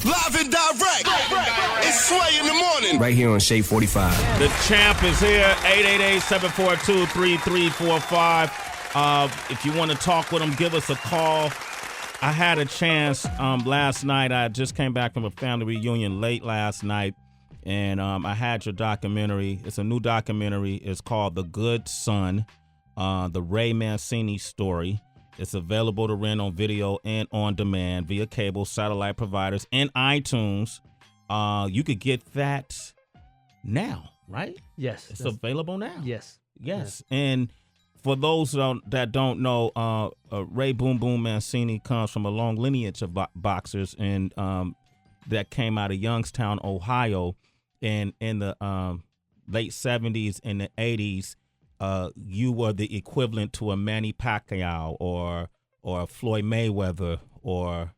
Live and direct. It's Sway in the morning. Right here on Shade 45. The champ is here, 888-742-3345. If you want to talk with him, give us a call. I had a chance last night. I just came back from a family reunion late last night, and I had your documentary. It's a new documentary. It's called The Good Son, the Ray Mancini story. It's available to rent on video and on demand via cable, satellite providers, and iTunes. You could get that now, right? Yes. It's available now. Yes. Yes. And for those that don't know, Ray Boom Boom Mancini comes from a long lineage of boxers, and that came out of Youngstown, Ohio. And in the late 70s and the 80s, you were the equivalent to a Manny Pacquiao or a Floyd Mayweather or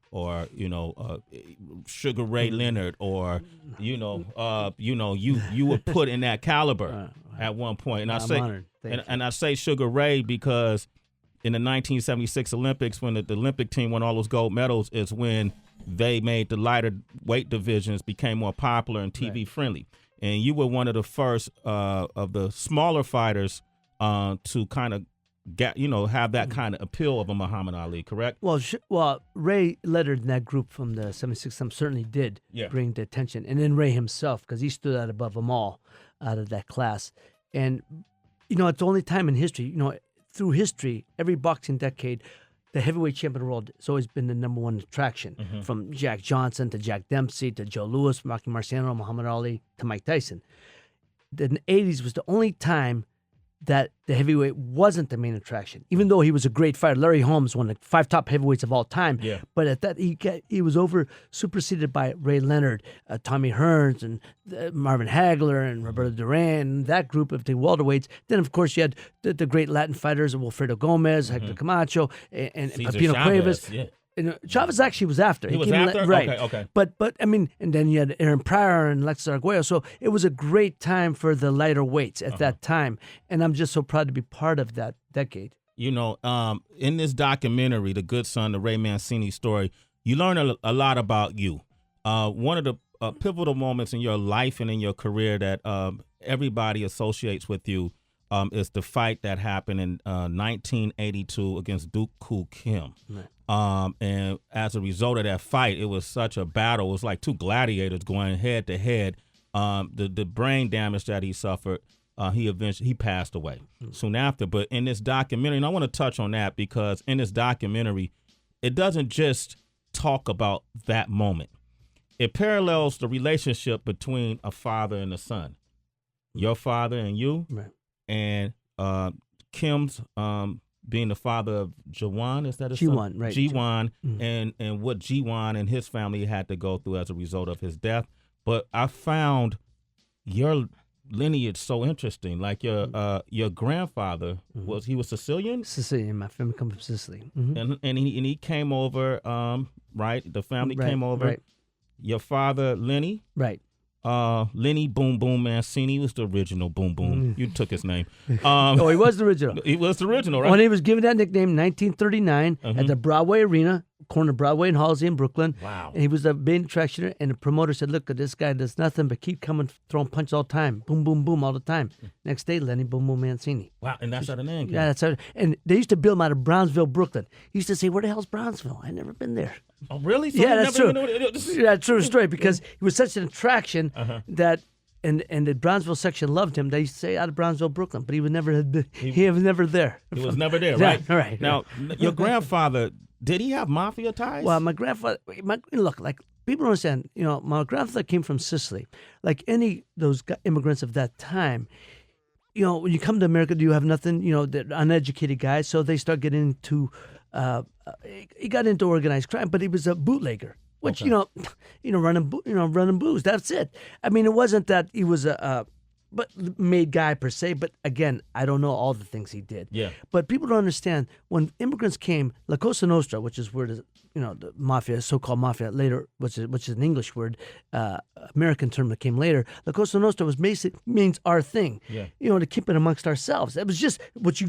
Sugar Ray Leonard or you were put in that caliber at one point. And I say Sugar Ray because in the 1976 Olympics, when the Olympic team won all those gold medals, is when they made the lighter weight divisions became more popular and TV friendly. And you were one of the first of the smaller fighters to kind of have that kind of appeal of a Muhammad Ali, correct? Well, Ray Leonard in that group from the 76 certainly did bring the attention. And then Ray himself, because he stood out above them all out of that class. And, it's the only time in history, through history, every boxing decade, the heavyweight champion of the world has always been the number one attraction, from Jack Johnson to Jack Dempsey to Joe Louis, Rocky Marciano, Muhammad Ali to Mike Tyson. The 80s was the only time that the heavyweight wasn't the main attraction, even though he was a great fighter. Larry Holmes, one of the 5 top heavyweights of all time. Yeah. But at that, he was superseded by Ray Leonard, Tommy Hearns, and Marvin Hagler, and Roberto Duran, and that group of the welterweights. Then, of course, you had the great Latin fighters, Wilfredo Gomez, Hector Camacho, and Pepino Cuevas. Yeah. And Chavez actually was after. He was after? Right. Okay. But and then you had Aaron Pryor and Alexis Arguello. So it was a great time for the lighter weights at that time. And I'm just so proud to be part of that decade. In this documentary, The Good Son, the Ray Mancini story, you learn a lot about you. One of the pivotal moments in your life and in your career that everybody associates with you is the fight that happened in 1982 against Duke Koo Kim. Right. And as a result of that fight, it was such a battle. It was like two gladiators going head to head. The brain damage that he suffered, he passed away soon after. But in this documentary, and I want to touch on that because in this documentary, it doesn't just talk about that moment. It parallels the relationship between a father and a son. Your father and you, right. And Kim's being the father of Jawan, is that his G1, son? Right. G1, and what G1 and his family had to go through as a result of his death. But I found your lineage so interesting. Like your grandfather was Sicilian? Sicilian. My family comes from Sicily. Mm-hmm. And he came over, right? The family came over. Right. Your father, Lenny? Right. Lenny Boom Boom Mancini was the original Boom Boom. You took his name. He was the original. He was the original, right? When he was given that nickname in 1939 at the Broadway Arena, corner of Broadway and Halsey in Brooklyn. Wow. And he was the main attraction, and the promoter said, look, this guy does nothing but keep coming, throwing punches all the time. Boom, boom, boom all the time. Next day, Lenny Boom Boom Mancini. Wow, and that's how the name came. Yeah, that's how. And they used to build him out of Brownsville, Brooklyn. He used to say, where the hell's Brownsville? I've never been there. Oh, really? So yeah, that's true. Yeah, true story, because he was such an attraction that... And the Brownsville section loved him. They used to say out of Brownsville, Brooklyn, but he was never there. He was never there, right? Yeah, right. Now, your grandfather, did he have mafia ties? Well, my grandfather, look, like people don't understand, my grandfather came from Sicily. Like any those immigrants of that time, when you come to America, do you have nothing, the uneducated guys, so they start getting into, he got into organized crime, but he was a bootlegger. Which running booze. That's it. I mean, it wasn't that he was a made guy per se. But again, I don't know all the things he did. Yeah. But people don't understand when immigrants came. La Cosa Nostra, which is where the mafia, so-called mafia later, which is an English word, American term that came later. La Cosa Nostra means our thing. Yeah. To keep it amongst ourselves. It was just what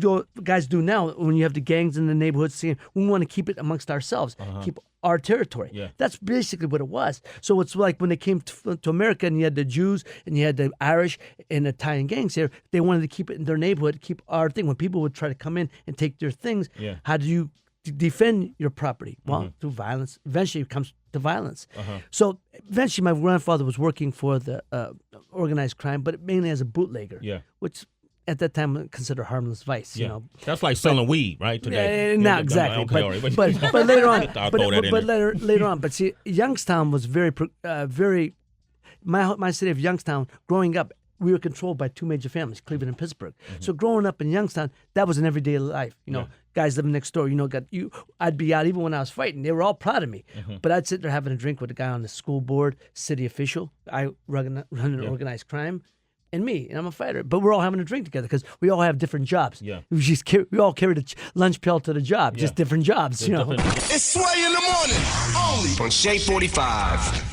guys do now when you have the gangs in the neighborhood. We want to keep it amongst ourselves. Keep our territory. Yeah. That's basically what it was. So it's like when they came to America and you had the Jews and you had the Irish and Italian gangs here, they wanted to keep it in their neighborhood, keep our thing. When people would try to come in and take their things, how do you defend your property? Well, through violence. Eventually it comes to violence. So eventually my grandfather was working for the organized crime, but mainly as a bootlegger, which at that time considered harmless vice. You know, that's like selling weed, right? Today, not exactly, but later on. Later on. But see, Youngstown was very. My city of Youngstown. Growing up, we were controlled by two major families, Cleveland and Pittsburgh. So growing up in Youngstown, that was an everyday life. You know, guys living next door. You know, I'd be out even when I was fighting. They were all proud of me. But I'd sit there having a drink with a guy on the school board, city official. I run an organized crime. And me, and I'm a fighter. But we're all having a drink together because we all have different jobs. We all carry the lunch pail to the job, just different jobs, you know. It's Sway in the morning, only on Shea 45.